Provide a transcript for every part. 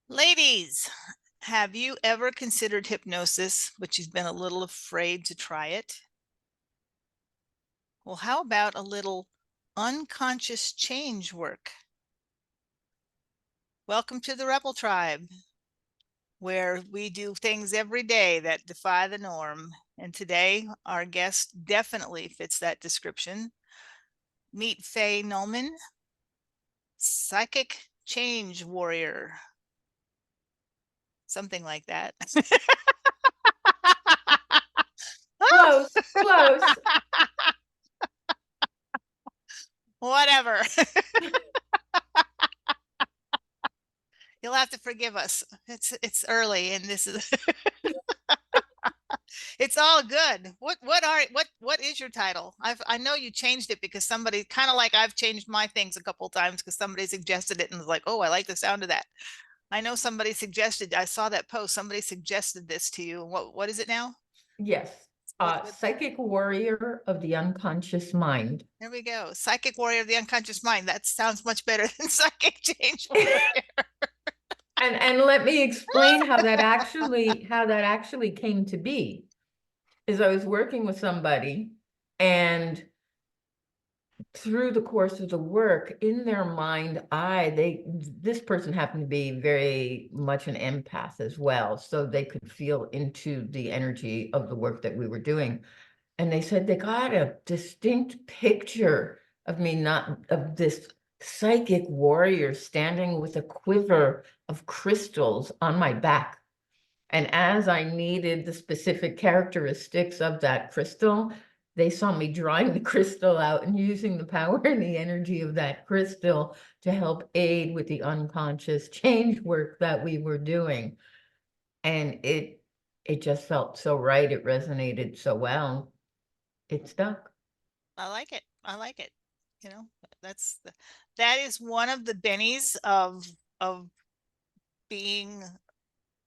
Ladies, have you ever considered hypnosis, but you've been a little afraid to try it? Well, how about a little unconscious change work? Welcome to the Rebel Tribe, where we do things every day that defy the norm. And today, our guest definitely fits that description. Meet Faye Nulman, psychic change warrior, something like that. Close, close. Whatever. You'll have to forgive us. It's early and this is it's all good. What is your title? I know you changed it because somebody, kind of like I've changed my things a couple of times because somebody suggested it and was like, "Oh, I like the sound of that." I know somebody suggested, I saw that post, somebody suggested this to you. What is it now? Yes. What Psychic warrior of the unconscious mind. There we go. Psychic warrior of the unconscious mind. That sounds much better than psychic change warrior. And let me explain how that actually came to be. Is I was working with somebody, and through the course of the work, in their mind eye, this person happened to be very much an empath as well, so they could feel into the energy of the work that we were doing. And they said they got a distinct picture of me, not of this psychic warrior standing with a quiver of crystals on my back. And as I needed the specific characteristics of that crystal, they saw me drawing the crystal out and using the power and the energy of that crystal to help aid with the unconscious change work that we were doing. And it just felt so right. It resonated so well. It stuck. I like it. I like it. You know, that's that is one of the bennies of being,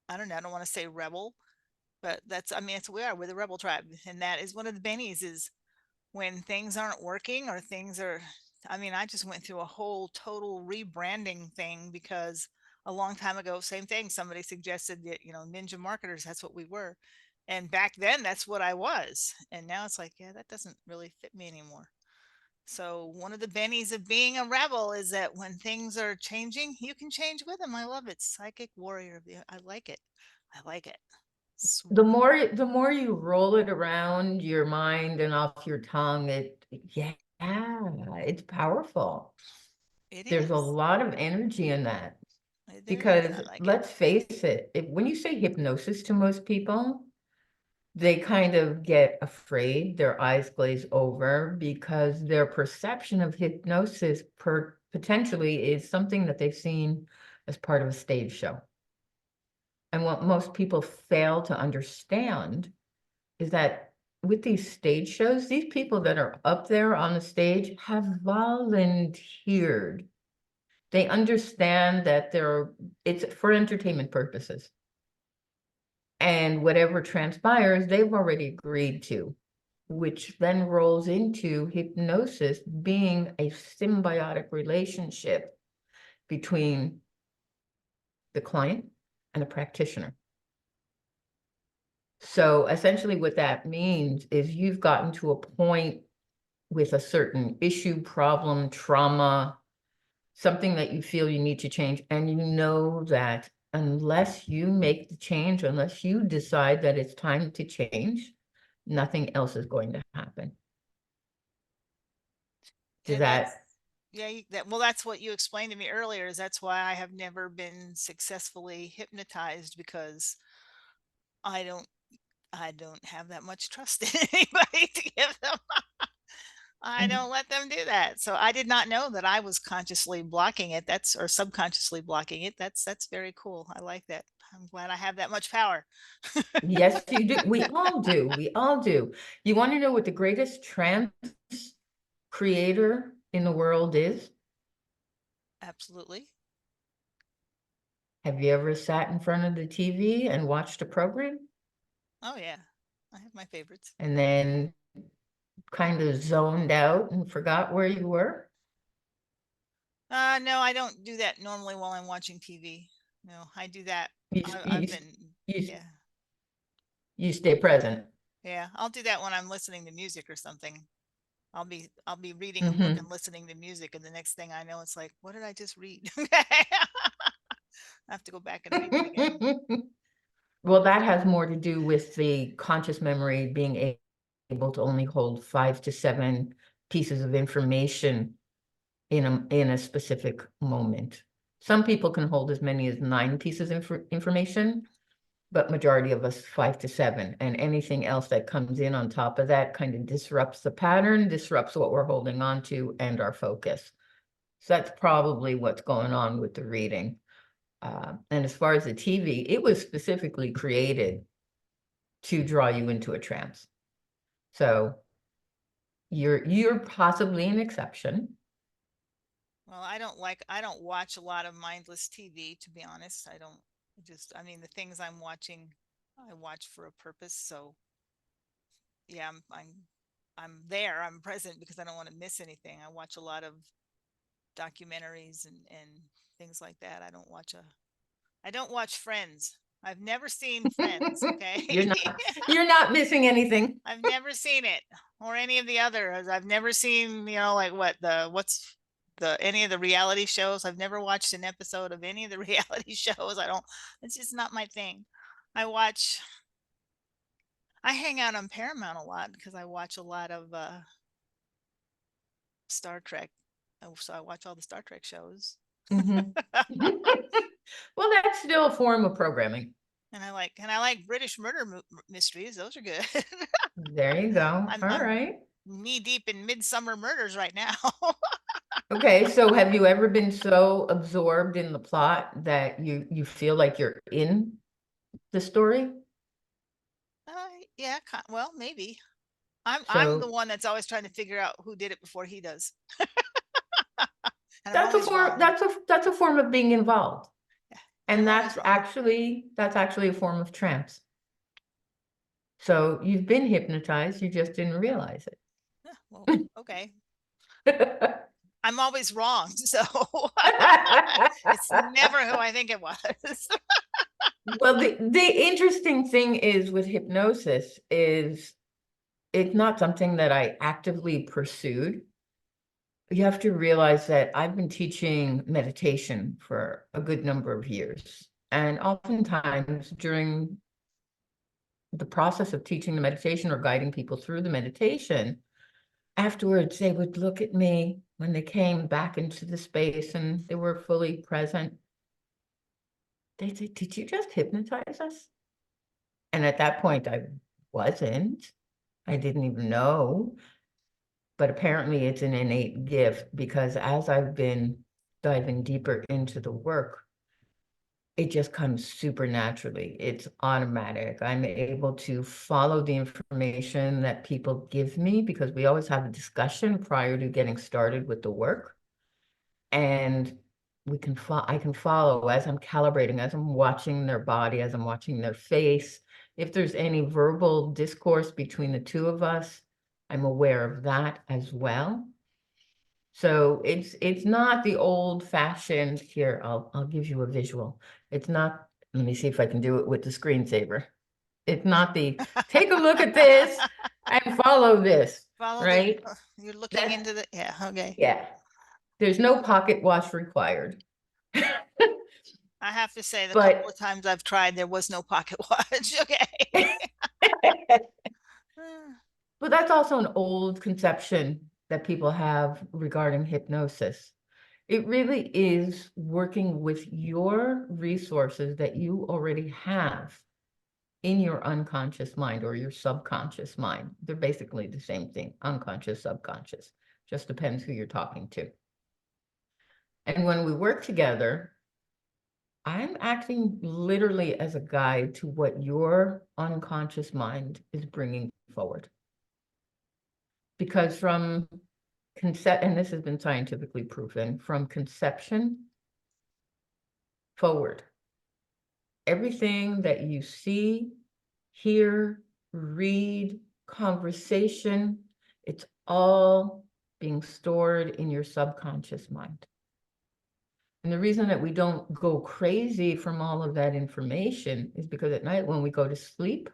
I don't know, I don't want to say rebel, but that's, I mean, it's, we're the Rebel Tribe, and that is one of the bennies, is when things aren't working or things are, I mean, I just went through a whole total rebranding thing because a long time ago, same thing, somebody suggested that, ninja marketers, that's what we were. And back then that's what I was. And now it's like, yeah, that doesn't really fit me anymore. So one of the bennies of being a rebel is that when things are changing, you can change with them. I love it. Psychic warrior. I like it. I like it. Sweet. The more you roll it around your mind and off your tongue, yeah, it's powerful. It There's a is. lot of energy in that There is. because I like it. let's face it, when you say hypnosis to most people, they kind of get afraid, their eyes glaze over because their perception of hypnosis potentially is something that they've seen as part of a stage show. And what most people fail to understand is that with these stage shows, these people that are up there on the stage have volunteered. They understand that it's for entertainment purposes. And whatever transpires, they've already agreed to, which then rolls into hypnosis being a symbiotic relationship between the client and the practitioner. So essentially what that means is you've gotten to a point with a certain issue, problem, trauma, something that you feel you need to change. And you know that unless you make the change, unless you decide that it's time to change, nothing else is going to happen. Does And that's, that yeah, well, that's what you explained to me earlier, is that's why I have never been successfully hypnotized, because I don't I don't have that much trust in anybody to give them. I and don't let them do that. So I did not know that I was consciously blocking it. That's, or subconsciously blocking it. That's very cool. I like that. I'm glad I have that much power. yes, you do. We all do. We all do. You want to know what the greatest trance creator in the world is? Absolutely. Have you ever sat in front of the TV and watched a program Oh yeah. I have my favorites. and then kind of zoned out and forgot where you were? No, I don't do that normally while I'm watching TV. I do that. You, I've you, been, you, yeah, you stay present. yeah. I'll do that when I'm listening to music or something. I'll be reading a book and Hmm. listening to music, and the next thing I know, it's like, what did I just read? I have to go back and read it again. Well, that has more to do with the conscious memory being able to only hold 5 to 7 pieces of information in a specific moment. Some people can hold as many as 9 pieces of information, but majority of us 5 to 7. And anything else that comes in on top of that kind of disrupts the pattern, disrupts what we're holding on to and our focus. So that's probably what's going on with the reading. And as far as the TV, it was specifically created to draw you into a trance. So you're possibly an exception. Well, I don't watch a lot of mindless TV, to be honest. I don't just, I mean, the things I'm watching, I watch for a purpose. So yeah, I'm there, I'm present because I don't want to miss anything. I watch a lot of documentaries and things like that. I don't watch Friends. I've never seen Friends, okay? You're not you're not missing anything. I've never seen it or any of the others. I've never seen, like what's the any of the reality shows. I've never watched an episode of any of the reality shows. It's just not my thing. I watch I hang out on Paramount a lot because I watch a lot of Star Trek. So I watch all the Star Trek shows. Mhm. Well, that's still a form of programming. And I like British murder mysteries. Those are good. There you go. All I'm right. knee deep in Midsummer Murders right now. Okay, so have you ever been so absorbed in the plot that you feel like you're in the story? Yeah, well, maybe. I'm the So one that's always trying to figure out who did it before he does, and I'm that's a always form wrong. that's a form of being involved. Yeah, and And I'm always wrong. that's actually a form of trance. So you've been hypnotized, you just didn't realize Yeah, well, okay. it. I'm always wrong, so it's never who I think it was. Well, the interesting thing is with hypnosis is it's not something that I actively pursued. You have to realize that I've been teaching meditation for a good number of years. And oftentimes during the process of teaching the meditation or guiding people through the meditation, afterwards they would look at me when they came back into the space and they were fully present. They say, "Did you just hypnotize us?" And at that point, I wasn't. I didn't even know. But apparently, it's an innate gift because as I've been diving deeper into the work, it just comes super naturally. It's automatic. I'm able to follow the information that people give me because we always have a discussion prior to getting started with the work. And I can follow as I'm calibrating, as I'm watching their body, as I'm watching their face. If there's any verbal discourse between the two of us, I'm aware of that as well. So it's not the old fashioned here. I'll give you a visual. It's not, let me see if I can do it with the screensaver. It's not the take a look at this and follow this, Follow the. right? You're looking That's into the. Yeah. Okay. yeah. There's no pocket watch required. I have to say, the couple But of times I've tried, there was no pocket watch. Okay. but that's also an old conception that people have regarding hypnosis. It really is working with your resources that you already have in your unconscious mind or your subconscious mind. They're basically the same thing, unconscious, subconscious. Just depends who you're talking to. And when we work together, I'm acting literally as a guide to what your unconscious mind is bringing forward. Because from concept, and this has been scientifically proven, from conception forward, everything that you see, hear, read, conversation, it's all being stored in your subconscious mind. And the reason that we don't go crazy from all of that information is because at night when we go to sleep,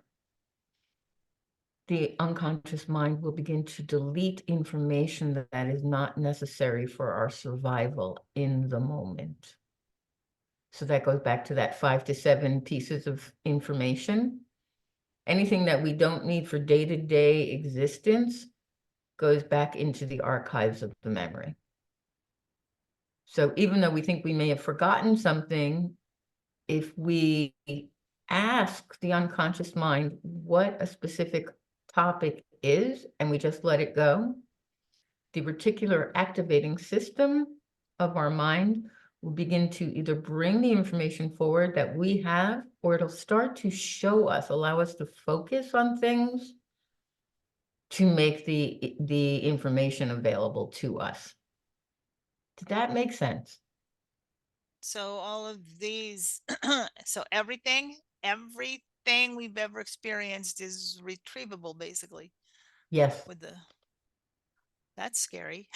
the unconscious mind will begin to delete information that is not necessary for our survival in the moment. So that goes back to that 5 to 7 pieces of information. Anything that we don't need for day-to-day existence goes back into the archives of the memory. So even though we think we may have forgotten something, if we ask the unconscious mind what a specific topic is and we just let it go, the reticular activating system of our mind will begin to either bring the information forward that we have, or it'll start to show us, allow us to focus on things to make the information available to us. Did that make sense? So all of these, so everything we've ever experienced is retrievable, basically. Yes. With the That's scary.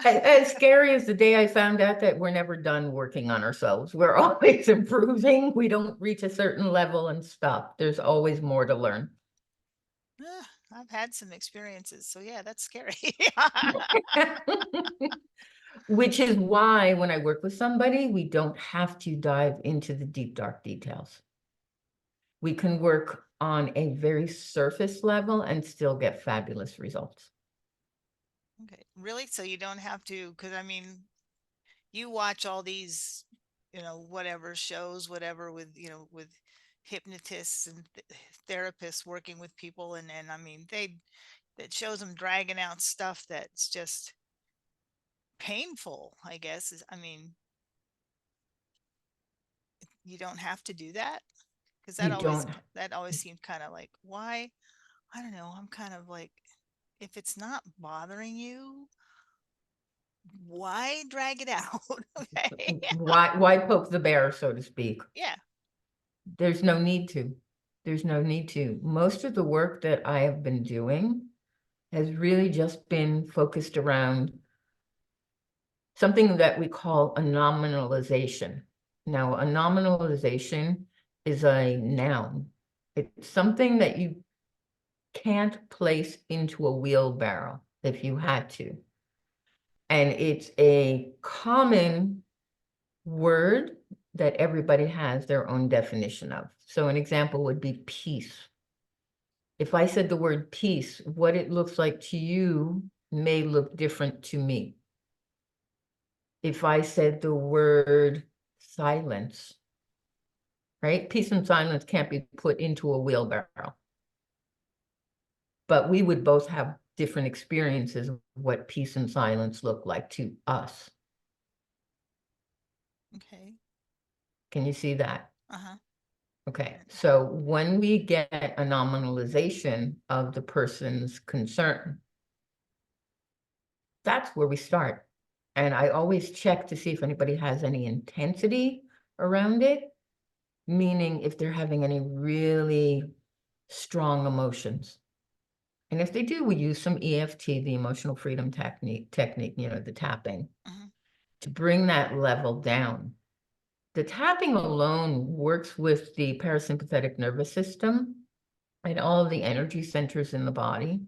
As scary as the day I found out that we're never done working on ourselves. We're always improving. We don't reach a certain level and stop. There's always more to learn. I've had some experiences, so yeah, that's scary. Which is why when I work with somebody, we don't have to dive into the deep, dark details. We can work on a very surface level and still get fabulous results. Okay, really? So you don't have to, because I mean, you watch all these, whatever shows, whatever with, with hypnotists and therapists working with people, and I mean, that shows them dragging out stuff that's just painful, I guess. I mean, you don't have to do that, because You don't, that always seemed kind of like, why? I don't know. I'm kind of like, if it's not bothering you, why drag it out? Okay. why poke the bear, so to speak? Yeah. There's no need to. There's no need to. Most of the work that I have been doing has really just been focused around something that we call a nominalization. Now, a nominalization is a noun. It's something that you can't place into a wheelbarrow if you had to. And it's a common word that everybody has their own definition of. So an example would be peace. If I said the word peace, what it looks like to you may look different to me. If I said the word silence, right? Peace and silence can't be put into a wheelbarrow. But we would both have different experiences of what peace and silence look like to us. Okay. Can you see that? Uh-huh. Okay, so when we get a nominalization of the person's concern, that's where we start. And I always check to see if anybody has any intensity around it, meaning if they're having any really strong emotions. And if they do, we use some EFT, the emotional freedom technique, the tapping, Uh-huh. to bring that level down. The tapping alone works with the parasympathetic nervous system and all of the energy centers in the body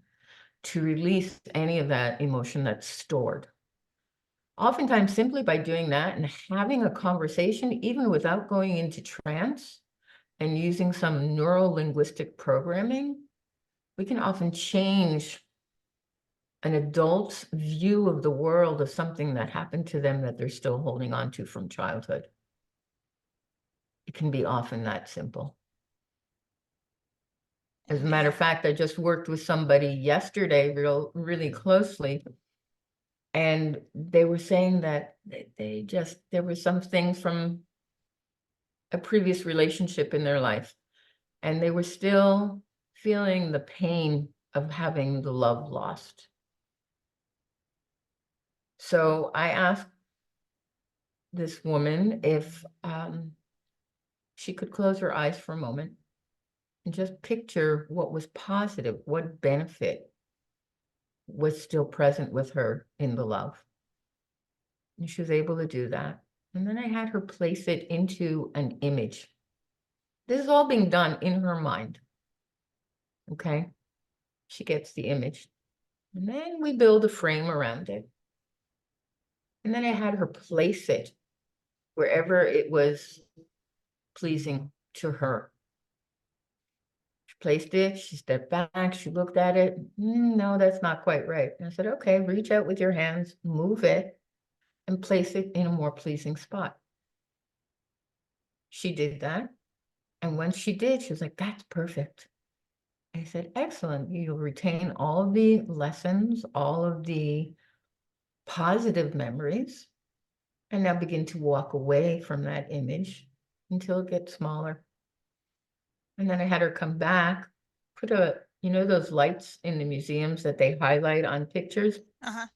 to release any of that emotion that's stored. Oftentimes, simply by doing that and having a conversation, even without going into trance and using some neuro-linguistic programming, we can often change an adult's view of the world of something that happened to them that they're still holding on to from childhood. It can be often that simple. As a matter of fact, I just worked with somebody yesterday really closely, and they were saying that there were some things from a previous relationship in their life, and they were still feeling the pain of having the love lost. So I asked this woman if she could close her eyes for a moment and just picture what was positive, what benefit was still present with her in the love. And she was able to do that. And then I had her place it into an image. This is all being done in her mind. Okay. She gets the image. And then we build a frame around it. And then I had her place it wherever it was pleasing to her. She placed it, she stepped back, she looked at it. No, that's not quite right. And I said, okay, reach out with your hands, move it, and place it in a more pleasing spot. She did that. And when she did, she was like, that's perfect. I said, excellent. You'll retain all of the lessons, all of the positive memories, and now begin to walk away from that image until it gets smaller. And then I had her come back, put those lights in the museums that they highlight on pictures. Uh-huh.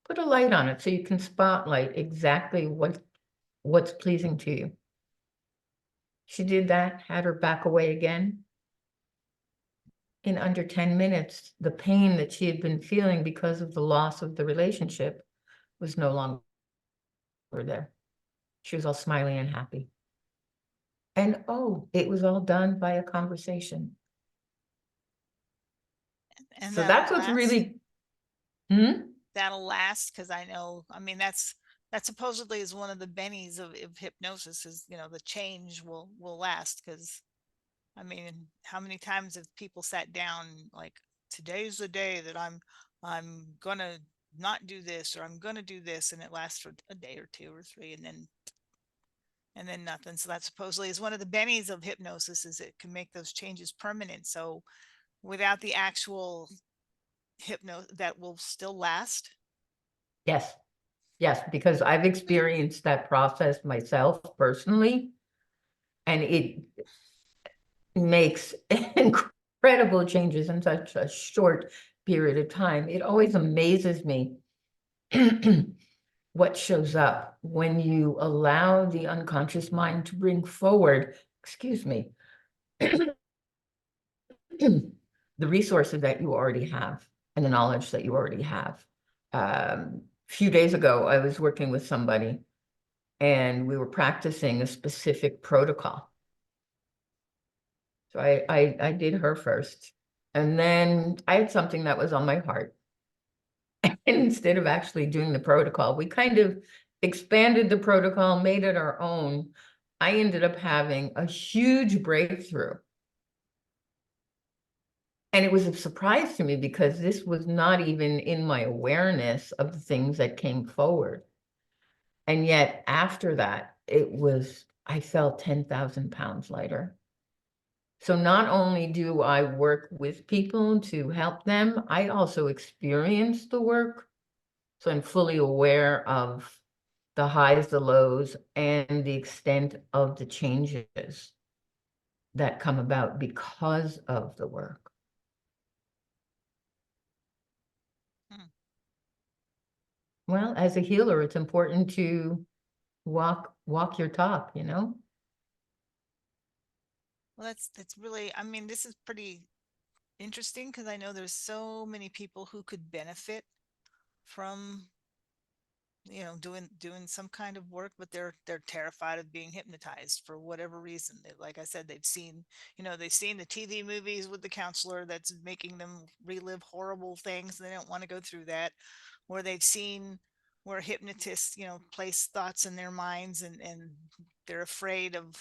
Put a light on it so you can spotlight exactly what's pleasing to you. She did that, had her back away again. In under 10 minutes, the pain that she had been feeling because of the loss of the relationship was no longer there. She was all smiling and happy. And it was all done by a conversation. And So that'll that's what's last. really, hmm? That'll last, because I know, I mean, that supposedly is one of the bennies of hypnosis, is, the change will last. Because I mean, how many times have people sat down like, today's the day that I'm gonna not do this, or I'm gonna do this, and it lasts for a day or two or three, and then nothing. So that supposedly is one of the bennies of hypnosis, is it can make those changes permanent. So without the actual hypno, that will still last. Yes. Yes, because I've experienced that process myself personally, and it makes incredible changes in such a short period of time. It always amazes me what shows up when you allow the unconscious mind to bring forward, excuse me, the resources that you already have and the knowledge that you already have. A few days ago, I was working with somebody and we were practicing a specific protocol. So I did her first. And then I had something that was on my heart. And instead of actually doing the protocol, we kind of expanded the protocol, made it our own. I ended up having a huge breakthrough. And it was a surprise to me because this was not even in my awareness of the things that came forward. And yet after that, I felt 10,000 pounds lighter. So not only do I work with people to help them, I also experience the work. So I'm fully aware of the highs, the lows, and the extent of the changes that come about because of the work. Hmm. Well, as a healer, it's important to walk your talk, Well, that's really, I mean, this is pretty interesting, because I know there's so many people who could benefit from, doing some kind of work, but they're terrified of being hypnotized for whatever reason. Like I said, they've seen the TV movies with the counselor that's making them relive horrible things, and they don't want to go through that. Or they've seen where hypnotists, place thoughts in their minds, and they're afraid of,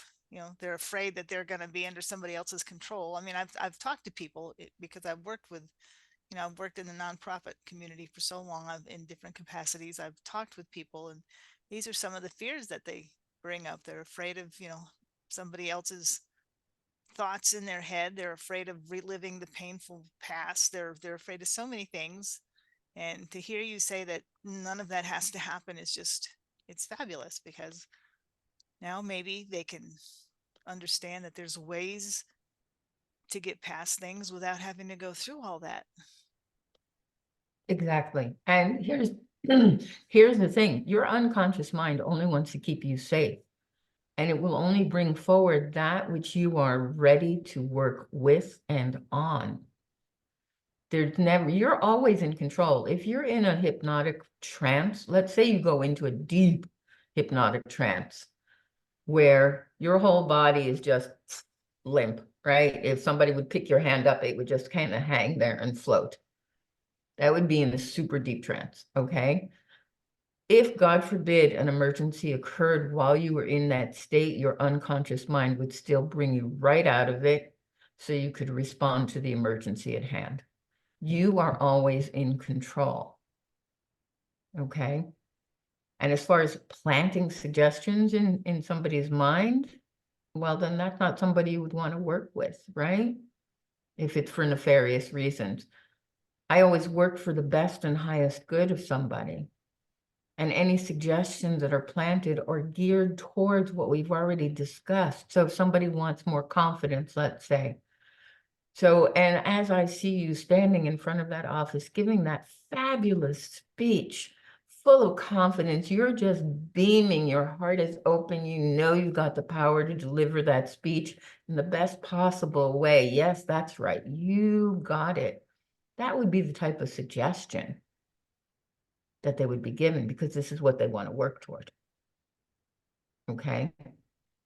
they're afraid that they're going to be under somebody else's control. I mean, I've talked to people, because I've worked in the nonprofit community for so long. In different capacities. I've talked with people, and these are some of the fears that they bring up. They're afraid of, somebody else's thoughts in their head. They're afraid of reliving the painful past. They're afraid of so many things. And to hear you say that none of that has to happen is just, it's fabulous, because now maybe they can understand that there's ways to get past things without having to go through all that. Exactly. And here's the thing. Your unconscious mind only wants to keep you safe. And it will only bring forward that which you are ready to work with and on. There's never, you're always in control. If you're in a hypnotic trance, let's say you go into a deep hypnotic trance where your whole body is just limp, right? If somebody would pick your hand up, it would just kind of hang there and float. That would be in a super deep trance, okay? If, God forbid, an emergency occurred while you were in that state, your unconscious mind would still bring you right out of it so you could respond to the emergency at hand. You are always in control, okay? And as far as planting suggestions in somebody's mind, well, then that's not somebody you would want to work with, right? If it's for nefarious reasons. I always work for the best and highest good of somebody. And any suggestions that are planted are geared towards what we've already discussed. So if somebody wants more confidence, let's say. So, and as I see you standing in front of that office, giving that fabulous speech, full of confidence, you're just beaming, your heart is open, you know you've got the power to deliver that speech in the best possible way. Yes, that's right, you got it. That would be the type of suggestion that they would be given, because this is what they want to work toward. Okay?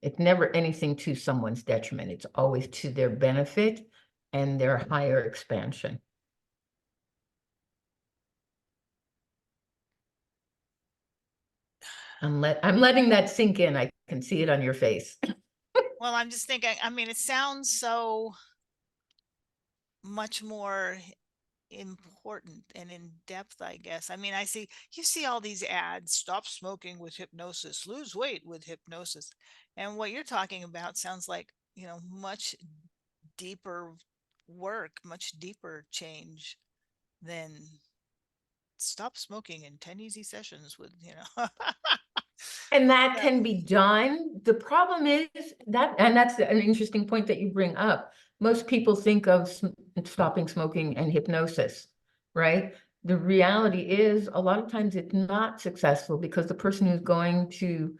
It's never anything to someone's detriment. It's always to their benefit and their higher expansion. I'm letting that sink in. I can see it on your face. Well, I'm just thinking, I mean, it sounds so much more important and in depth, I guess. I mean, you see all these ads, stop smoking with hypnosis, lose weight with hypnosis. And what you're talking about sounds like, much deeper work, much deeper change than stop smoking in 10 easy sessions with, And that So, can be done. The problem is that, and that's an interesting point that you bring up. Most people think of stopping smoking and hypnosis, right? The reality is a lot of times it's not successful because the person who's going to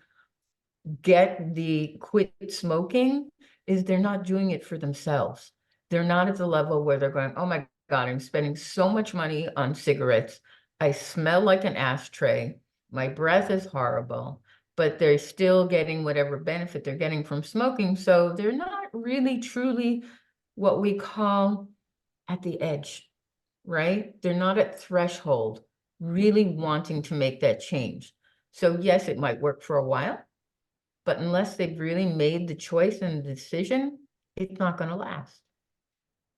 get the quit smoking is they're not doing it for themselves. They're not at the level where they're going, oh my God, I'm spending so much money on cigarettes. I smell like an ashtray. My breath is horrible, but they're still getting whatever benefit they're getting from smoking. So they're not really truly what we call at the edge, right? They're not at threshold, really wanting to make that change. So yes, it might work for a while, but unless they've really made the choice and the decision, it's not going to last.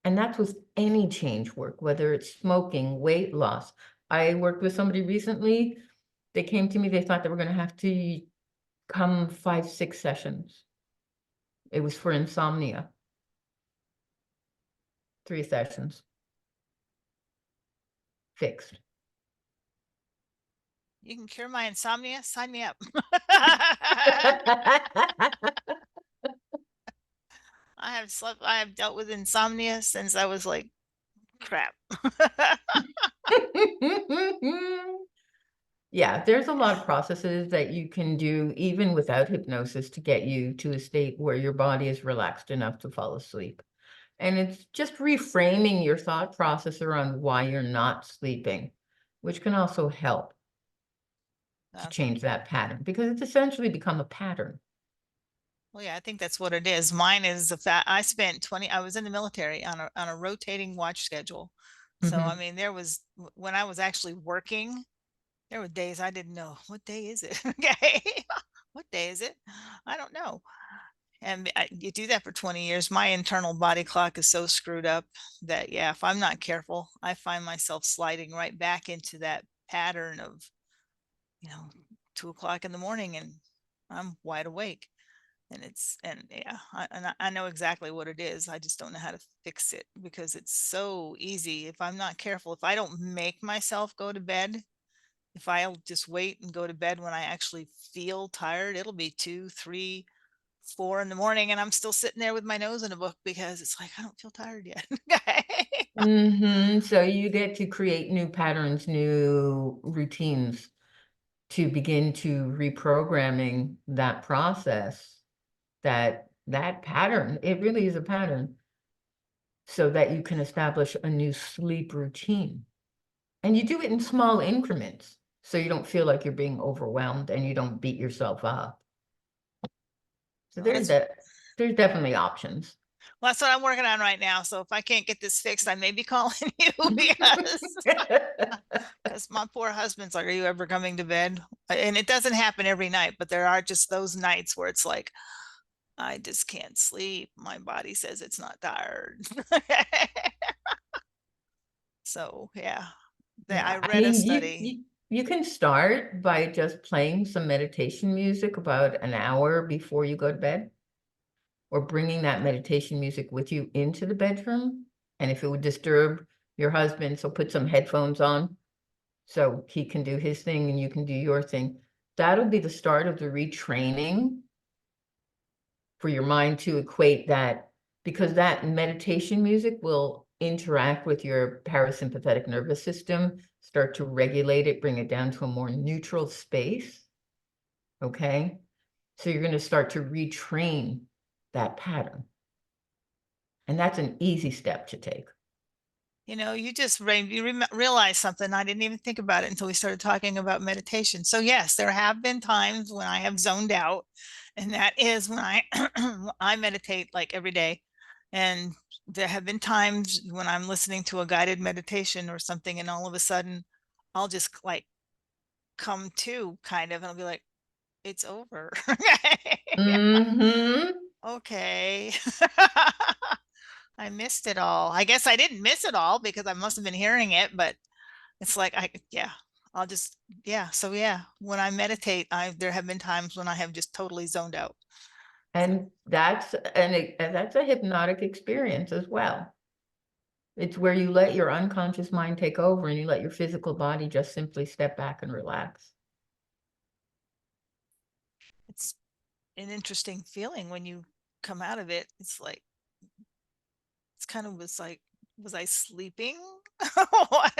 And that's with any change work, whether it's smoking, weight loss. I worked with somebody recently. They came to me, they thought they were going to have to come 5, 6 sessions. It was for insomnia. 3 sessions. Fixed. you can cure my insomnia, sign me up. I have dealt with insomnia since I was like crap. Yeah, there's a lot of processes that you can do even without hypnosis to get you to a state where your body is relaxed enough to fall asleep. And it's just reframing your thought process around why you're not sleeping, which can also help to Okay. change that pattern, because it's essentially become a pattern. Well, yeah, I think that's what it is. Mine is the fact I spent 20, I was in the military on a rotating watch schedule. So, I Mhm. mean, when I was actually working, there were days I didn't know what day is it. Okay. What day is it? I don't know. And you do that for 20 years. My internal body clock is so screwed up that, yeah, if I'm not careful, I find myself sliding right back into that pattern of, you know, 2 o'clock in the morning and I'm wide awake. And yeah, I know exactly what it is. I just don't know how to fix it because it's so easy. If I'm not careful, if I don't make myself go to bed, if I'll just wait and go to bed when I actually feel tired, it'll be 2, 3, 4 in the morning and I'm still sitting there with my nose in a book because it's like I don't feel tired yet. Okay. So you get to create new patterns, new routines to begin to reprogramming that process, that pattern. It really is a pattern. so that you can establish a new sleep routine. And you do it in small increments, so you don't feel like you're being overwhelmed and you don't beat yourself up. So Well, there's definitely options. that's what I'm working on right now. So if I can't get this fixed, I may be calling you because my poor husband's like, "Are you ever coming to bed?" And it doesn't happen every night, but there are just those nights where it's like, I just can't sleep. My body says it's not tired. So yeah, I Yeah, I read a mean, study. you can start by just playing some meditation music about an hour before you go to bed, or bringing that meditation music with you into the bedroom. And if it would disturb your husband, so put some headphones on so he can do his thing and you can do your thing. That'll be the start of the retraining for your mind to equate that, because that meditation music will interact with your parasympathetic nervous system, start to regulate it, bring it down to a more neutral space. Okay. So you're going to start to retrain that pattern. And that's an easy step to take. You just realize something. I didn't even think about it until we started talking about meditation. So yes, there have been times when I have zoned out, and that is when I I meditate like every day. And there have been times when I'm listening to a guided meditation or something, and all of a sudden I'll just like come to kind of, and I'll be like, it's over. Mm-hmm. Okay. I missed it all. I guess I didn't miss it all because I must have been hearing it, but it's like yeah, I'll just yeah. So yeah, when I meditate, there have been times when I have just totally zoned out. So And that's a hypnotic experience as well. It's where you let your unconscious mind take over and you let your physical body just simply step back and relax. it's an interesting feeling when you come out of it. It's like it's kind of was like, was I sleeping? what,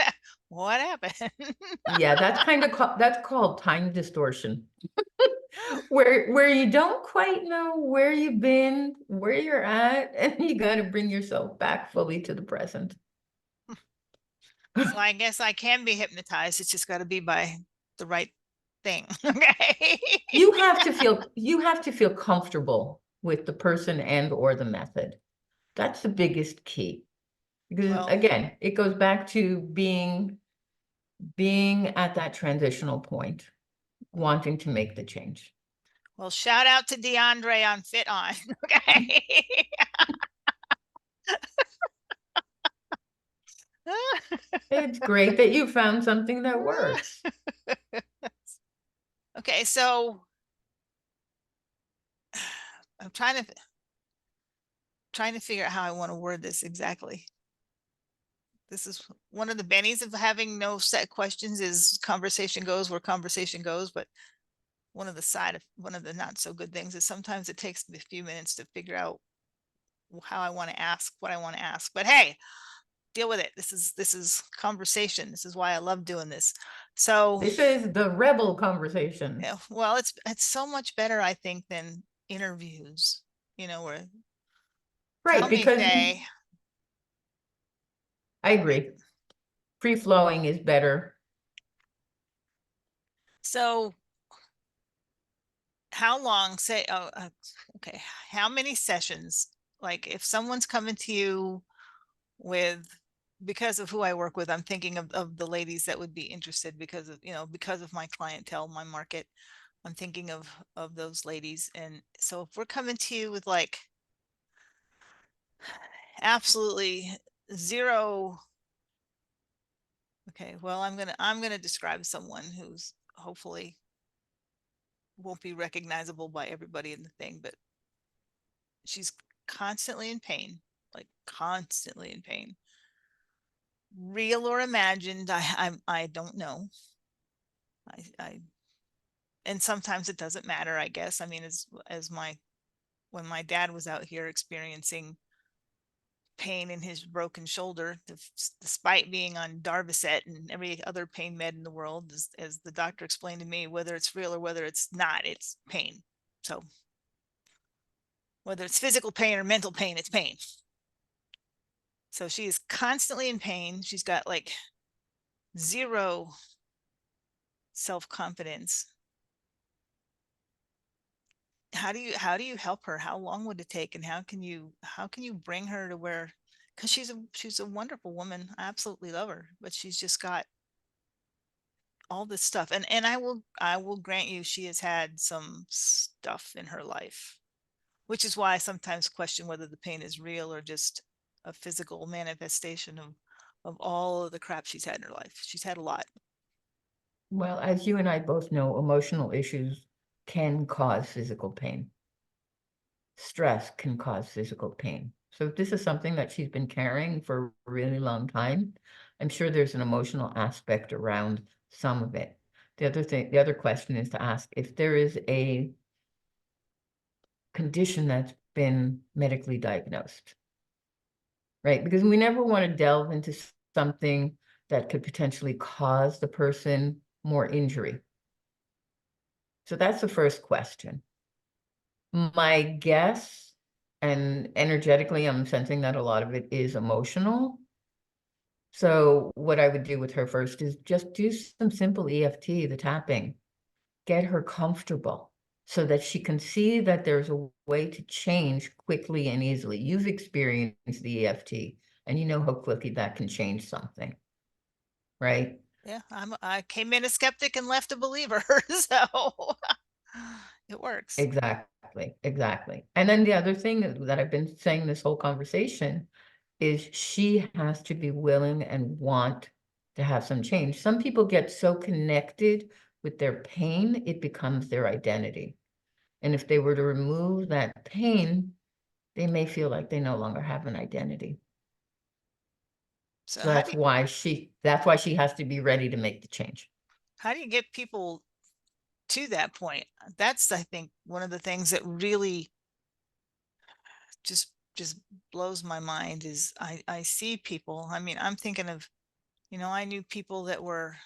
what happened? Yeah, that's called time distortion. Where you don't quite know where you've been, where you're at, and you got to bring yourself back fully to the present. So I guess I can be hypnotized. It's just got to be by the right thing. Okay. You have to feel comfortable with the person and or the method. That's the biggest key. Because Well, again, it goes back to being at that transitional point, wanting to make the change. well, shout out to DeAndre on Fit On. Okay. It's great that you found something that works. Okay, so I'm trying to figure out how I want to word this exactly. This is one of the bennies of having no set questions is conversation goes where conversation goes, but one of the not so good things is sometimes it takes me a few minutes to figure out how I want to ask what I want to ask. But hey, deal with it. This is conversation. This is why I love doing this. So This is the rebel conversation. yeah, well, it's so much better, I think, than interviews, where tell Right, me, because Faye. I agree. Free flowing is better. So how long say okay, how many sessions, like if someone's coming to you with, because of who I work with, I'm thinking of the ladies that would be interested because of because of my clientele, my market. I'm thinking of those ladies. And so if we're coming to you with like absolutely zero, okay, well, I'm gonna describe someone who's hopefully won't be recognizable by everybody in the thing, but she's constantly in pain, like constantly in pain, real or imagined. I don't know. I and sometimes it doesn't matter, I guess. I mean, as my when my dad was out here experiencing pain in his broken shoulder, despite being on Darvocet and every other pain med in the world, as the doctor explained to me, whether it's real or whether it's not, it's pain. So whether it's physical pain or mental pain, it's pain. So she is constantly in pain. She's got like zero self-confidence. How do you help her? How long would it take, and how can you bring her to where, because she's a wonderful woman. I absolutely love her, but she's just got all this stuff. And I will grant you, she has had some stuff in her life, which is why I sometimes question whether the pain is real or just a physical manifestation of all of the crap she's had in her life. She's had a lot. Well, as you and I both know, emotional issues can cause physical pain. Stress can cause physical pain. So if this is something that she's been carrying for a really long time, I'm sure there's an emotional aspect around some of it. The other question is to ask if there is a condition that's been medically diagnosed, right? Because we never want to delve into something that could potentially cause the person more injury. So that's the first question. My guess, and energetically, I'm sensing that a lot of it is emotional. So what I would do with her first is just do some simple EFT, the tapping, get her comfortable so that she can see that there's a way to change quickly and easily. You've experienced the EFT and you know how quickly that can change something, right? Yeah, I came in a skeptic and left a believer, so it works. Exactly, exactly. And then the other thing that I've been saying this whole conversation is she has to be willing and want to have some change. Some people get so connected with their pain, it becomes their identity. And if they were to remove that pain, they may feel like they no longer have an identity. So So that's why she has to be ready to make the change. how do you get people to that point? That's, I think, one of the things that really just blows my mind is I see people. I mean, I'm thinking of, I knew people that were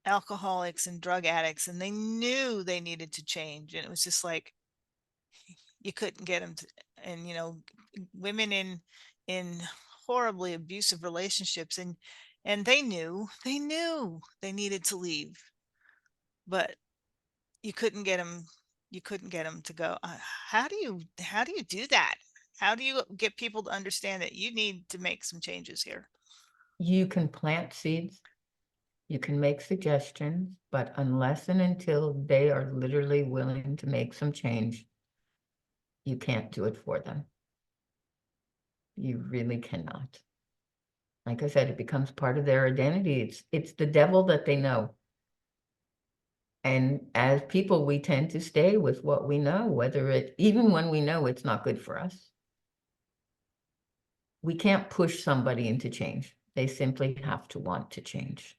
alcoholics and drug addicts, and they knew they needed to change, and it was just like you couldn't get them to. And women in horribly abusive relationships, and they knew they needed to leave, but you couldn't get them. You couldn't get them to go. How do you do that? How do you get people to understand that you need to make some changes here? You can plant seeds, you can make suggestions, but unless and until they are literally willing to make some change, you can't do it for them. You really cannot. Like I said, it becomes part of their identity. It's the devil that they know. And as people, we tend to stay with what we know, whether it even when we know it's not good for us. We can't push somebody into change. They simply have to want to change.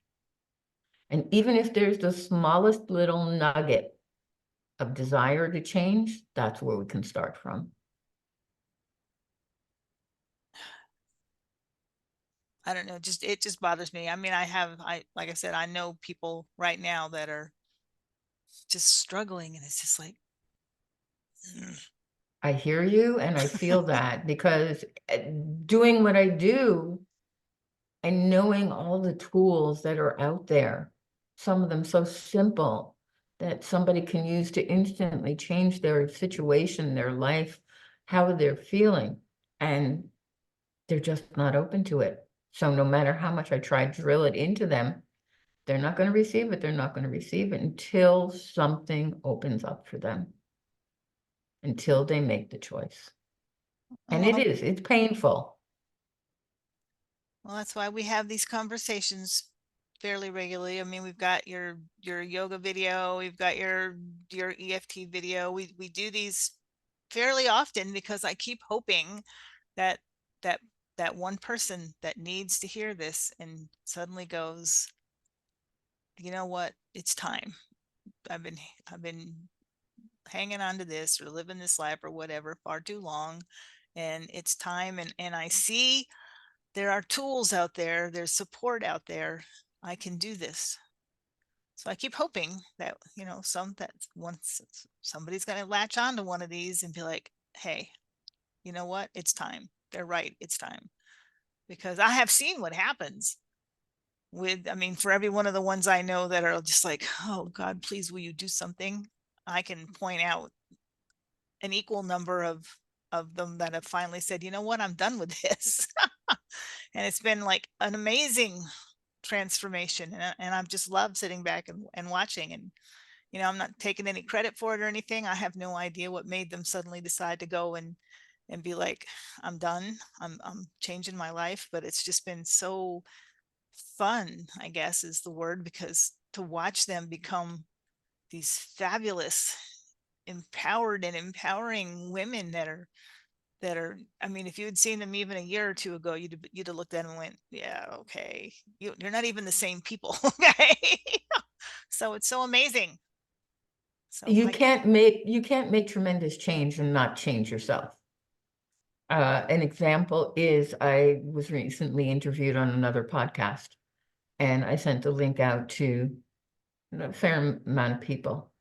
And even if there's the smallest little nugget of desire to change, that's where we can start from. I don't know, just it just bothers me. I mean, I like I said, I know people right now that are just struggling, and it's just like, mm. I hear you and I feel that because doing what I do and knowing all the tools that are out there, some of them so simple that somebody can use to instantly change their situation, their life, how they're feeling, and they're just not open to it. So no matter how much I try to drill it into them, they're not going to receive it. They're not going to receive it until something opens up for them, until they make the choice. And well, it's painful. well, that's why we have these conversations fairly regularly. I mean, we've got your yoga video, we've got your EFT video. We do these fairly often because I keep hoping that that that one person that needs to hear this and suddenly goes, you know what, it's time. I've been hanging on to this or living this life or whatever far too long, and it's time. And I see there are tools out there, there's support out there. I can do this. So I keep hoping that, that once somebody's going to latch on to one of these and be like, hey, you know what, it's time. they're right. It's time. Because I have seen what happens with, I mean, for every one of the ones I know that are just like, oh God, please, will you do something? I can point out an equal number of them that have finally said, you know what, I'm done with this. And it's been like an amazing transformation. And I've just loved sitting back and watching. And, you know, I'm not taking any credit for it or anything. I have no idea what made them suddenly decide to go and be like, I'm done. I'm changing my life. But it's just been so fun, I guess is the word, because to watch them become these fabulous, empowered and empowering women that are, I mean, if you had seen them even a year or two ago, you'd have looked at them and went, yeah, okay, you're not even the same people. Okay. So it's so amazing. So You can't make tremendous change and not change yourself. An example is I was recently interviewed on another podcast, and I sent the link out to a fair amount of people.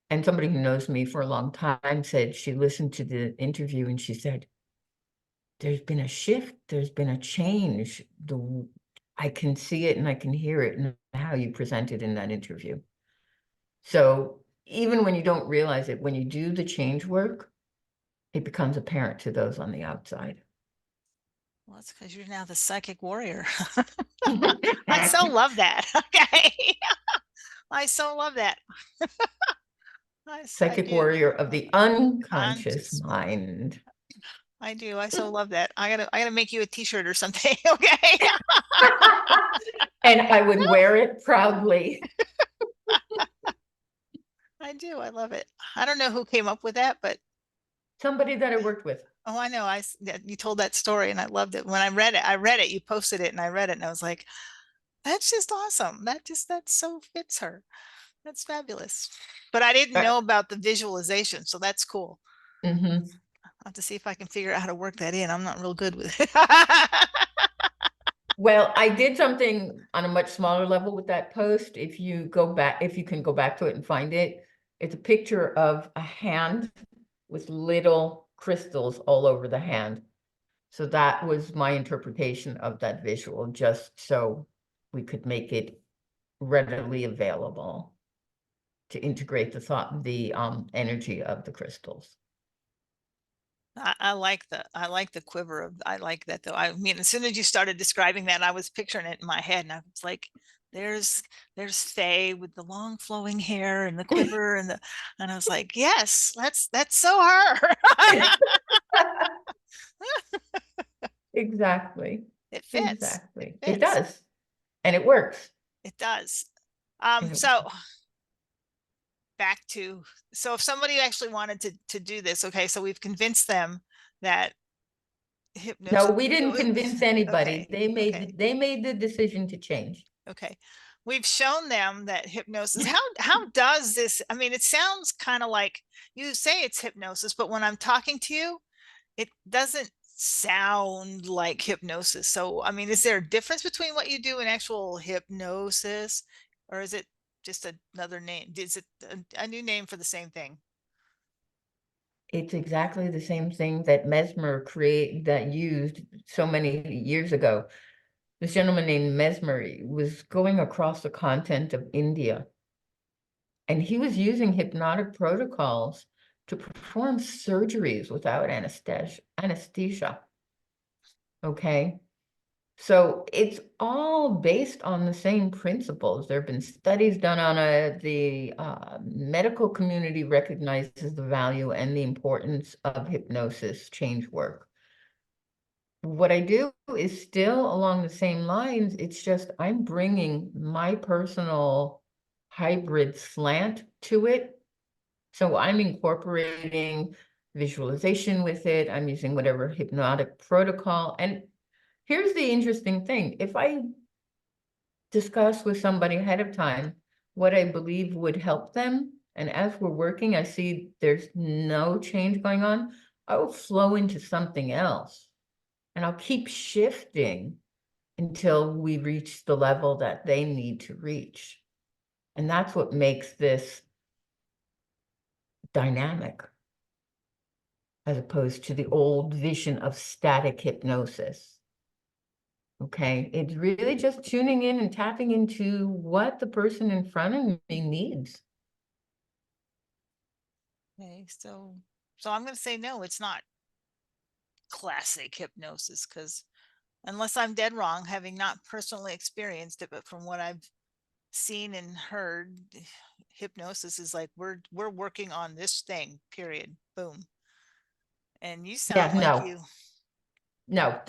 And somebody who knows me for a long time said she listened to the interview and she said, there's been a shift, there's been a change. I can see it and I can hear it in how you presented in that interview. So even when you don't realize it, when you do the change work, it becomes apparent to those on the outside. well, it's because you're now the psychic warrior. I so love that. Okay. I so love that. I Psychic do. warrior of the unconscious Conscious. mind. I do. I so love that. I gotta make you a t-shirt or something. Okay. And I would wear it proudly. I do. I love it. I don't know who came up with that, but Somebody that I worked with. oh, I know. You told that story and I loved it. When I read it, you posted it and I read it and I was like, that's just awesome. That so fits her. That's fabulous. But I didn't know about the visualization, so that's cool. Mm-hmm. I'll have to see if I can figure out how to work that in. I'm not real good with it. Well, I did something on a much smaller level with that post. If you can go back to it and find it, it's a picture of a hand with little crystals all over the hand. So that was my interpretation of that visual, just so we could make it readily available to integrate the energy of the crystals. I like the quiver of, I like that though. I mean, as soon as you started describing that, I was picturing it in my head and I was like, there's Faye with the long flowing hair and the quiver and I was like, yes, that's so her. Exactly. It fits. It Exactly. It fits. does. And it works. It does. And So back to, so if somebody actually wanted to do this, okay, so we've convinced them that hypnosis. no, we didn't convince anybody. Okay. Okay. They made the decision to change. Okay. We've shown them that hypnosis, how does this, I mean, it sounds kind of like you say it's hypnosis, but when I'm talking to you, it doesn't sound like hypnosis. So, I mean, is there a difference between what you do and actual hypnosis, or is it just another name? Is it a new name for the same thing? It's exactly the same thing that that used so many years ago. This gentleman named Mesmer was going across the continent of India, and he was using hypnotic protocols to perform surgeries without anesthesia. Okay. So it's all based on the same principles. There have been studies done on it. The medical community recognizes the value and the importance of hypnosis change work. What I do is still along the same lines. It's just I'm bringing my personal hybrid slant to it. So I'm incorporating visualization with it. I'm using whatever hypnotic protocol. And here's the interesting thing. If I discuss with somebody ahead of time what I believe would help them, and as we're working, I see there's no change going on, I will flow into something else. And I'll keep shifting until we reach the level that they need to reach. And that's what makes this dynamic. as opposed to the old vision of static hypnosis. Okay, it's really just tuning in and tapping into what the person in front of me needs. Okay, so I'm going to say no, it's not classic hypnosis, because unless I'm dead wrong, having not personally experienced it, but from what I've seen and heard, hypnosis is like we're working on this thing, period, boom. And you Yeah, sound like no, you. no.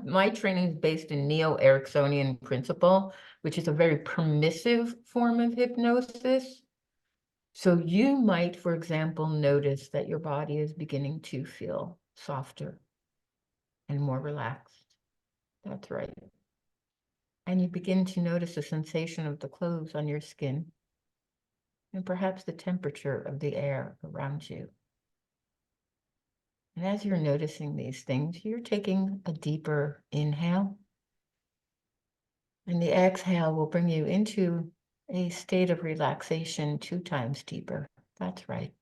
My training is based in Neo-Ericksonian principle, which is a very permissive form of hypnosis. So you might, for example, notice that your body is beginning to feel softer and more relaxed. That's right. And you begin to notice the sensation of the clothes on your skin and perhaps the temperature of the air around you. And as you're noticing these things, you're taking a deeper inhale. And the exhale will bring you into a state of relaxation 2 times deeper. That's right.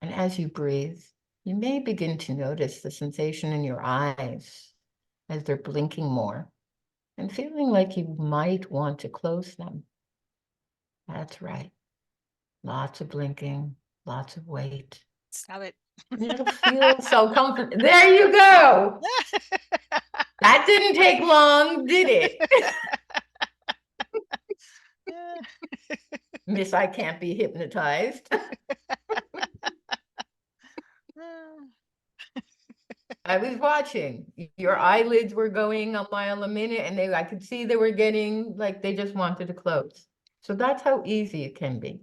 And as you breathe, you may begin to notice the sensation in your eyes as they're blinking more and feeling like you might want to close them. That's right. Lots of blinking, lots of weight. Stop it. And it'll feel so comfortable. There you go. That didn't take long, did it? Miss, I can't be hypnotized. I was watching. Your eyelids were going a mile a minute, and I could see they were getting like they just wanted to close. So that's how easy it can be.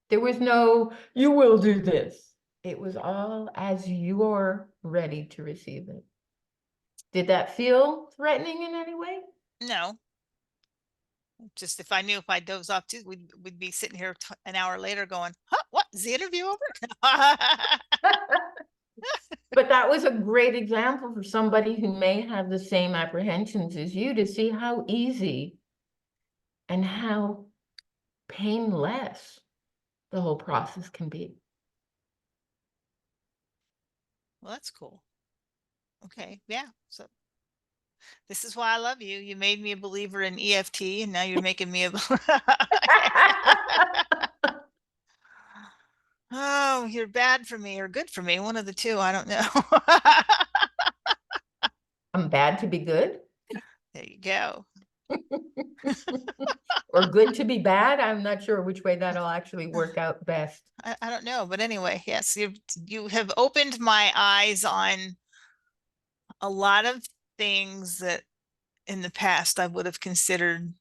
There was no, you will do this. It was all as you're ready to receive it. Did that feel threatening in any way? No, just if I knew if I doze off too, we'd be sitting here an hour later going, huh, what is the interview over? But that was a great example for somebody who may have the same apprehensions as you to see how easy and how painless the whole process can be. Well, that's cool. Okay, yeah. So this is why I love you. You made me a believer in EFT, and now you're making me a. Oh, you're bad for me or good for me, one of the two. I don't know. I'm bad to be good There you go. or good to be bad. I'm not sure which way that'll actually work out best. I don't know, but anyway, yes, you have opened my eyes on a lot of things that in the past I would have considered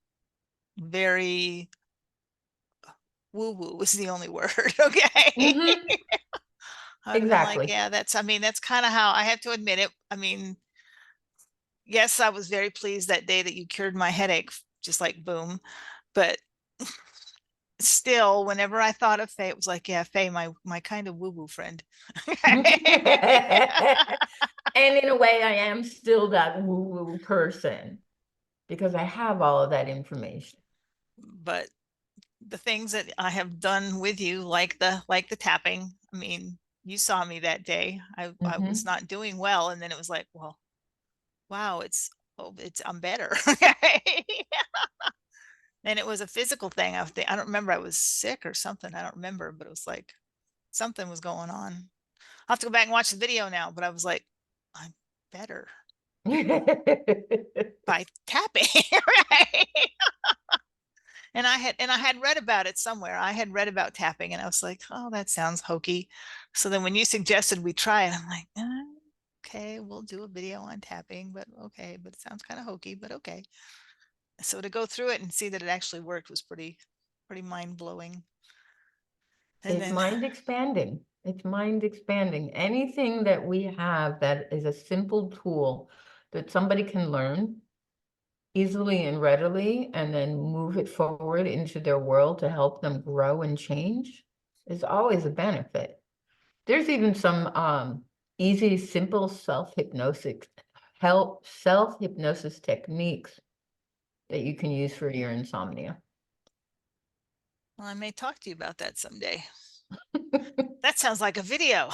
very woo woo was the only word. Okay. Mm-hmm. I would have been like, Exactly. yeah, I mean, that's kind of how I have to admit it. I mean, yes, I was very pleased that day that you cured my headache, just like boom. But still, whenever I thought of Faye, it was like, yeah, Faye, my kind of woo woo friend. And in a way, I am still that woo-woo person because I have all of that information. But the things that I have done with you, like the tapping, I mean, you saw me that day. I was Mm-hmm. not doing well, and then it was like, well, wow, I'm better. And it was a physical thing. I don't remember, I was sick or something. I don't remember, but it was like something was going on. I'll have to go back and watch the video now, but I was like, I'm better by tapping. Right. And I had read about it somewhere. I had read about tapping, and I was like, oh, that sounds hokey. So then when you suggested we try it, I'm like, okay, we'll do a video on tapping, but okay, but it sounds kind of hokey, but okay. So to go through it and see that it actually worked was pretty mind blowing. And It's then mind expanding. It's mind expanding. Anything that we have that is a simple tool that somebody can learn easily and readily and then move it forward into their world to help them grow and change is always a benefit. There's even some easy, simple self-hypnosis techniques that you can use for your insomnia. well, I may talk to you about that someday. That sounds like a video.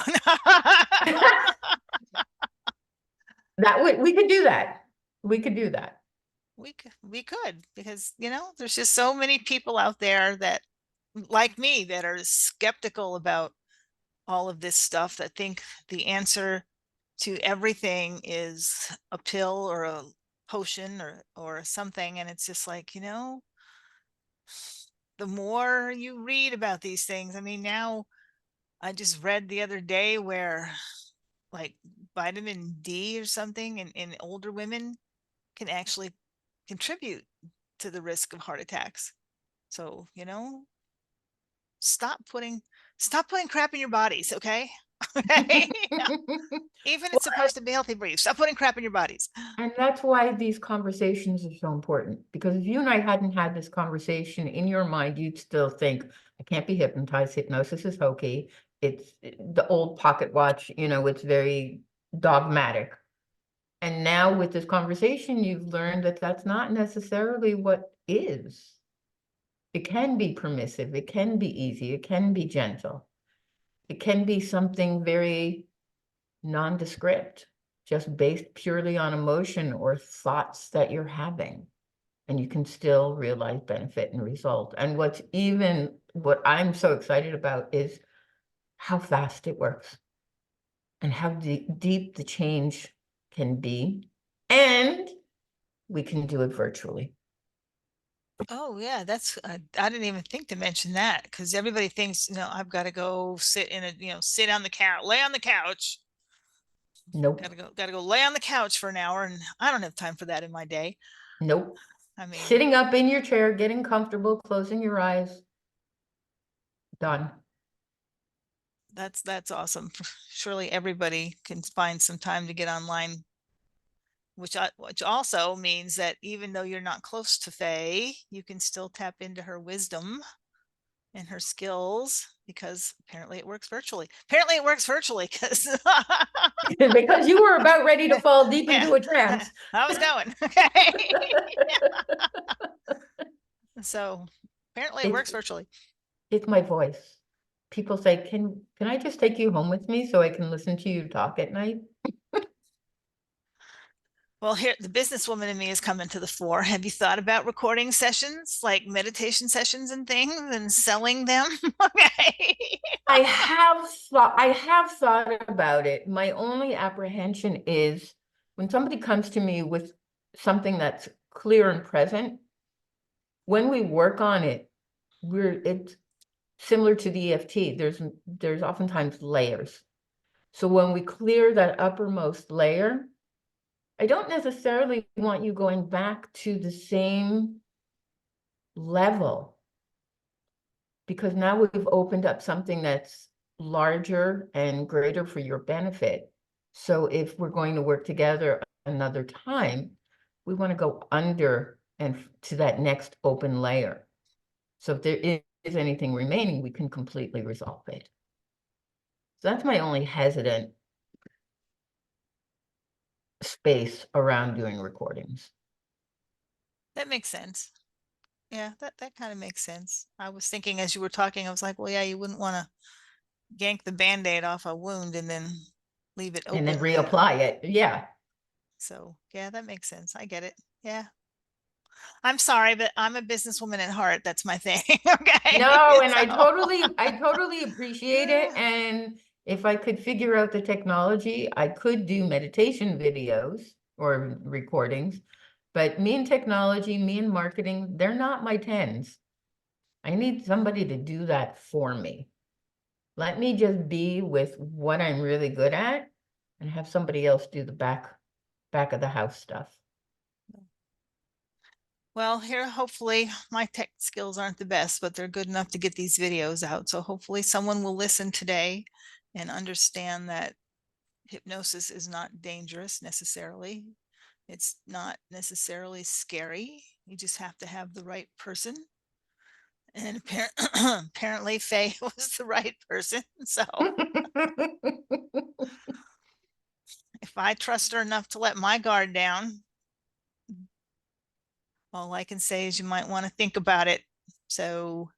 We could do that. We could do that. We could, because there's just so many people out there that, like me, that are skeptical about all of this stuff, that think the answer to everything is a pill or a potion or something. And it's just like, the more you read about these things, I mean, now I just read the other day where, like, vitamin D or something in older women can actually contribute to the risk of heart attacks. So, stop putting stop putting crap in your bodies, okay? Okay. Even Well, it's supposed to be healthy for you. Stop putting crap in your bodies. and that's why these conversations are so important, because if you and I hadn't had this conversation in your mind, you'd still think, I can't be hypnotized. Hypnosis is hokey. It's the old pocket watch, it's very dogmatic. And now with this conversation, you've learned that that's not necessarily what is. It can be permissive. It can be easy. It can be gentle. It can be something very nondescript, just based purely on emotion or thoughts that you're having. And you can still realize benefit and result. And what I'm so excited about is how fast it works and how deep the change can be. And we can do it virtually. Oh yeah, that's I didn't even think to mention that, because everybody thinks, I've got to go sit in a, sit on the couch, lay on the couch. Nope. Gotta go lay on the couch for an hour, and I don't have time for that in my day. Nope. I mean, Sitting up in your chair, getting comfortable, closing your eyes. Done. that's awesome. Surely everybody can find some time to get online, which also means that even though you're not close to Faye, you can still tap into her wisdom and her skills, because apparently it works virtually. Apparently it works virtually, because Because you were about ready to fall deep yeah, into a trance. I was going. Okay. So apparently it It's works virtually. it's my voice. People say, can I just take you home with me so I can listen to you talk at night? Well, here the businesswoman in me is coming to the fore. Have you thought about recording sessions, like meditation sessions and things, and selling them? Okay. I have thought about it. My only apprehension is when somebody comes to me with something that's clear and present, when we work on it, it's similar to the EFT. There's oftentimes layers. So when we clear that uppermost layer, I don't necessarily want you going back to the same level, because now we've opened up something that's larger and greater for your benefit. So if we're going to work together another time, we want to go under and to that next open layer. So if there is anything remaining, we can completely resolve it. So that's my only hesitant space around doing recordings. That makes sense. Yeah, that kind of makes sense. I was thinking as you were talking, I was like, well, yeah, you wouldn't want to yank the band-aid off a wound and then leave it And then open. reapply it. Yeah. So yeah, that makes sense. I get it. Yeah. I'm sorry, but I'm a businesswoman at heart. That's my thing. Okay. No, and I So totally, I totally appreciate it. And if I could figure out the technology, I could do meditation videos or recordings. But me and technology, me and marketing, they're not my tens. I need somebody to do that for me. Let me just be with what I'm really good at and have somebody else do the back of the house stuff. well, here, hopefully my tech skills aren't the best, but they're good enough to get these videos out. So hopefully someone will listen today and understand that hypnosis is not dangerous necessarily. It's not necessarily scary. You just have to have the right person. And apparently Faye was the right person. So if I trust her enough to let my guard down, all I can say is you might want to think about it. So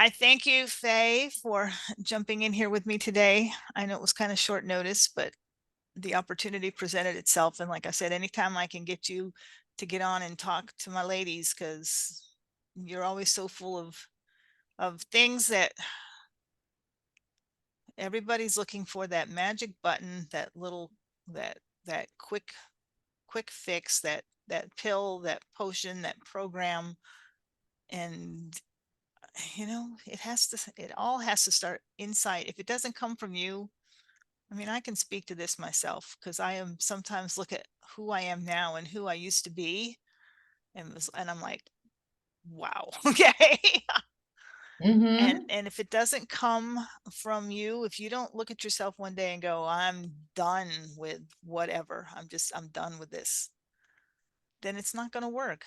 I thank you, Faye, for jumping in here with me today. I know it was kind of short notice, but the opportunity presented itself. And like I said, anytime I can get you to get on and talk to my ladies, because you're always so full of things that everybody's looking for, that magic button, that little that quick fix, that pill, that potion, that program. And it all has to start inside. If it doesn't come from you, I mean, I can speak to this myself, because I am sometimes look at who I am now and who I used to be, and I'm like, wow. Okay. Mm-hmm. And if it doesn't come from you, if you don't look at yourself one day and go, I'm done with whatever, I'm done with this, then it's not going to work.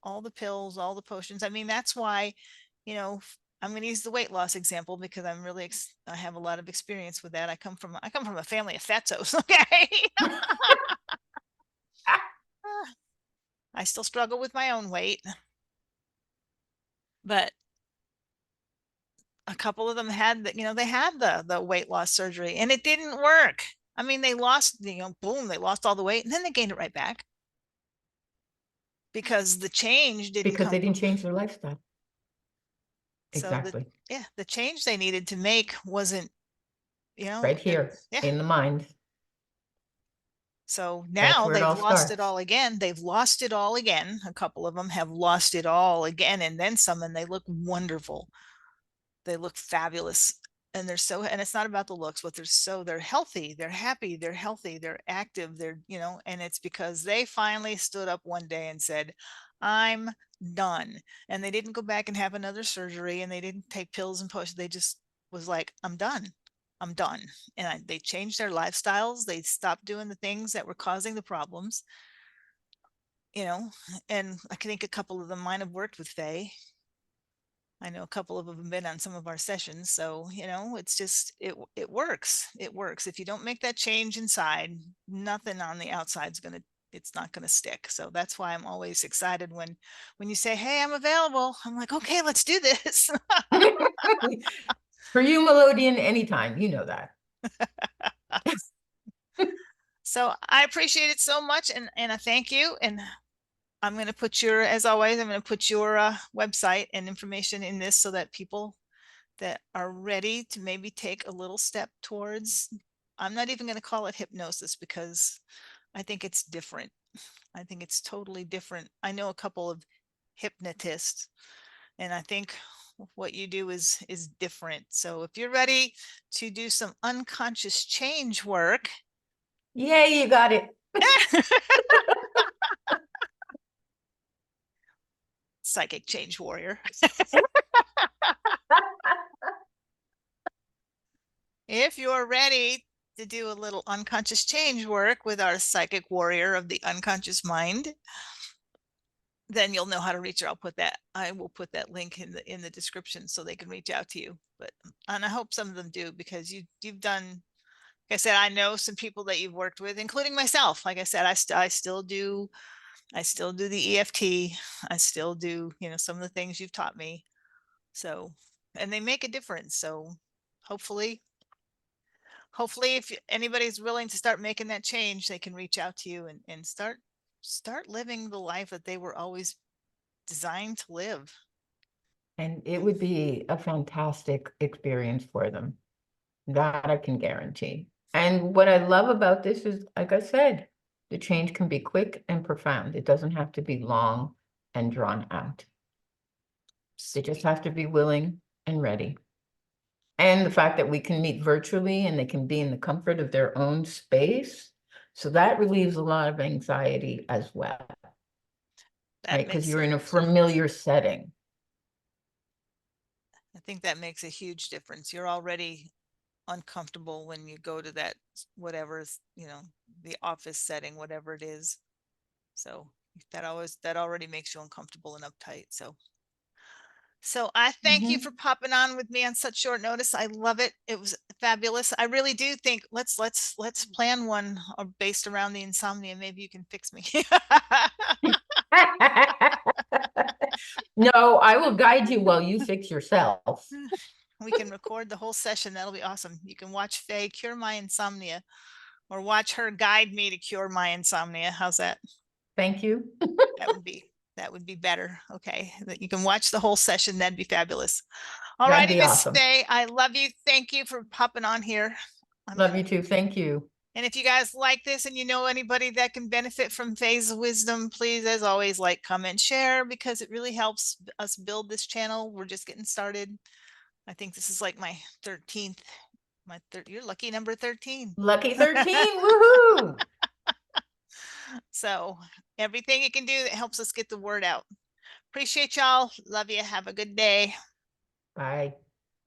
All the pills, all the potions. I mean, that's why, you know, I'm going to use the weight loss example, because I have a lot of experience with that. I come from a family of fatzos. Okay. I still struggle with my own weight, but a couple of them had they had the weight loss surgery and it didn't work. I mean, they lost, boom, they lost all the weight and then they gained it right back, because the change didn't Because come they didn't from. change their lifestyle. So the Exactly. yeah, the change they needed to make wasn't, Right here yeah. in the mind. So That's now where it they've all lost it starts. all again. They've lost it all again. A couple of them have lost it all again and then some, and they look wonderful. They look fabulous. And it's not about the looks, but they're healthy, they're happy, they're healthy, they're active, and it's because they finally stood up one day and said, I'm done. And they didn't go back and have another surgery, and they didn't take pills and potions. They just was like, I'm done. I'm done. And they changed their lifestyles. They stopped doing the things that were causing the problems, you know, and I think a couple of them might have worked with Faye. I know a couple of them have been on some of our sessions. So, it's just, it works. It works. If you don't make that change inside, nothing on the outside is it's not going to stick. So that's why I'm always excited when you say, hey, I'm available. I'm like, okay, let's do this. For you, Melodian, anytime, you know that. So I appreciate it so much. And I thank you. And I'm going to put as always, I'm going to put your website and information in this so that people that are ready to maybe take a little step towards, I'm not even going to call it hypnosis, because I think it's different. I think it's totally different. I know a couple of hypnotists, and I think what you do is different. So if you're ready to do some unconscious change work, Yay, you got it. psychic change warrior. If you're ready to do a little unconscious change work with our psychic warrior of the unconscious mind, then you'll know how to reach her. I will put that link in the description so they can reach out to you. And I hope some of them do, because you've done, like I said, I know some people that you've worked with, including myself. Like I said, I still do the EFT. I still do, some of the things you've taught me. So, and they make a difference. So hopefully, if anybody's willing to start making that change, they can reach out to you and start living the life that they were always designed to live. And it would be a fantastic experience for them. That I can guarantee. And what I love about this is, like I said, the change can be quick and profound. It doesn't have to be long and drawn out. They just Sweet. have to be willing and ready. And the fact that we can meet virtually and they can be in the comfort of their own space. So that relieves a lot of anxiety as well, That right? Because makes you're a in a familiar setting. I think that makes a huge difference. You're already uncomfortable when you go to that, whatever's, the office setting, whatever it is. So that already makes you uncomfortable and uptight. So I thank you for Mhm. popping on with me on such short notice. I love it. It was fabulous. I really do think let's plan one based around the insomnia. Maybe you can fix me. No, I will guide you while you fix yourself. We can record the whole session. That'll be awesome. You can watch Faye cure my insomnia or watch her guide me to cure my insomnia. How's that? Thank you. That would be better. Okay. That you can watch the whole session. That'd be fabulous. All That'd righty, be Miss awesome. Faye. I love you. Thank you for popping on here. Love you too. Thank you. And if you guys like this and you know anybody that can benefit from Faye's wisdom, please, as always, like, comment, share, because it really helps us build this channel. We're just getting started. I think this is like my 13th, you're lucky number 13. Lucky 13. Woohoo. So everything you can do that helps us get the word out. Appreciate y'all. Love you. Have a good day. Bye.